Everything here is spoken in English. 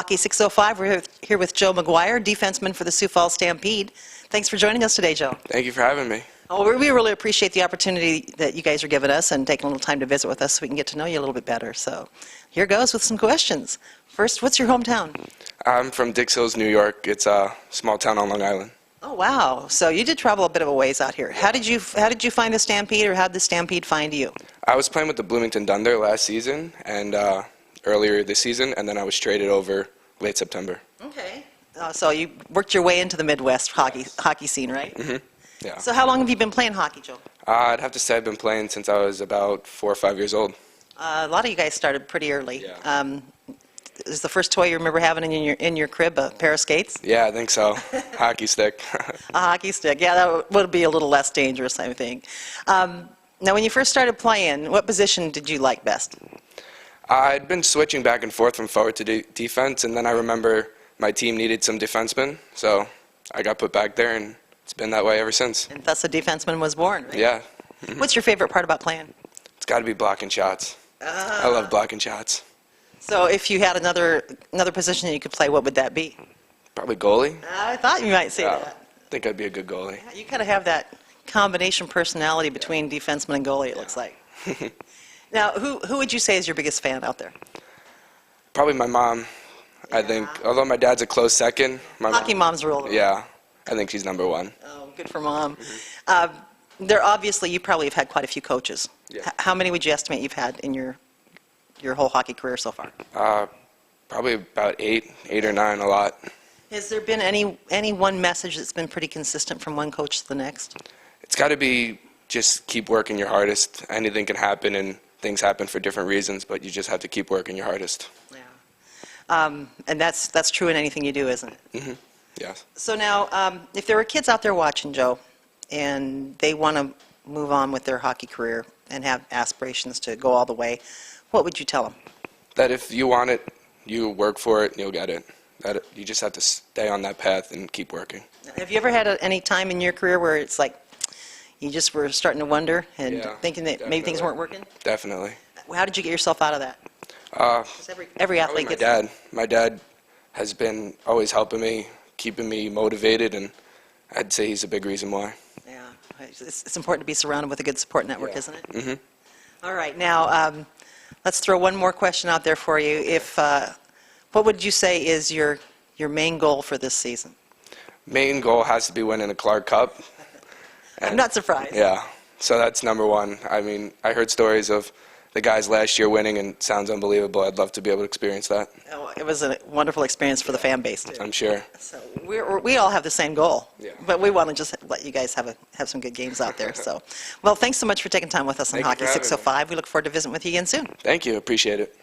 Hockey 605. We're here with Joe Maguire, defenseman for the Sioux Falls Stampede. Thanks for joining us today, Joe. Thank you for having me. Oh, we really appreciate the opportunity that you guys are giving us and taking a little time to visit with us so we can get to know you a little bit better. So here goes with some questions. First, what's your hometown? I'm from Dix Hills, New York. It's a small town on Long Island. Oh, wow. So you did travel a bit of a ways out here. How did you find the Stampede, or how did the Stampede find you? I was playing with the Bloomington Dunder last season and earlier this season, and then I was traded over late September. Okay. So you worked your way into the Midwest hockey scene, right? Mm-hmm. Yeah. So how long have you been playing hockey, Joe? I'd have to say I've been playing since I was about 4 or 5 years old. A lot of you guys started pretty early. Yeah. Is the first toy you remember having in your crib a pair of skates? Yeah, I think so. Hockey stick. A hockey stick. Yeah, that would be a little less dangerous, I think. Now, when you first started playing, what position did you like best? I'd been switching back and forth from forward to defense, and then I remember my team needed some defensemen, so I got put back there, and it's been that way ever since. And thus a defenseman was born, right? Yeah. What's your favorite part about playing? It's got to be blocking shots. I love blocking shots. So if you had another position that you could play, what would that be? Probably goalie. I thought you might say that. I think I'd be a good goalie. Yeah, you kind of have that combination personality between defenseman and goalie, it looks like. Now, who would you say is your biggest fan out there? Probably my mom, I think. Although my dad's a close second. Hockey moms rule. Yeah, I think she's number one. Oh, good for Mom. Obviously, you probably have had quite a few coaches. Yeah. How many would you estimate you've had in your whole hockey career so far? Probably about eight or nine, a lot. Has there been any one message that's been pretty consistent from one coach to the next? It's got to be just keep working your hardest. Anything can happen, and things happen for different reasons, but you just have to keep working your hardest. Yeah. And that's true in anything you do, isn't it? Mm-hmm. Yes. So now, if there were kids out there watching, Joe, and they want to move on with their hockey career and have aspirations to go all the way, what would you tell them? That if you want it, you work for it, and you'll get it. That you just have to stay on that path and keep working. Have you ever had any time in your career where it's like you just were starting to wonder and thinking that maybe things weren't working? Definitely. How did you get yourself out of that? Every athlete gets that. My dad has been always helping me, keeping me motivated, and I'd say he's a big reason why. Yeah, it's important to be surrounded with a good support network, isn't it? Mm-hmm. All right, now let's throw one more question out there for you. What would you say is your main goal for this season? Main goal has to be winning the Clark Cup. I'm not surprised. Yeah, so that's number one. I mean, I heard stories of the guys last year winning, and it sounds unbelievable. I'd love to be able to experience that. Oh, it was a wonderful experience for the fan base, too. I'm sure. So we all have the same goal, yeah. But we want to just let you guys have some good games out there. So, well, thanks so much for taking time with us on Hockey 605. We look forward to visiting with you again soon. Thank you. Appreciate it.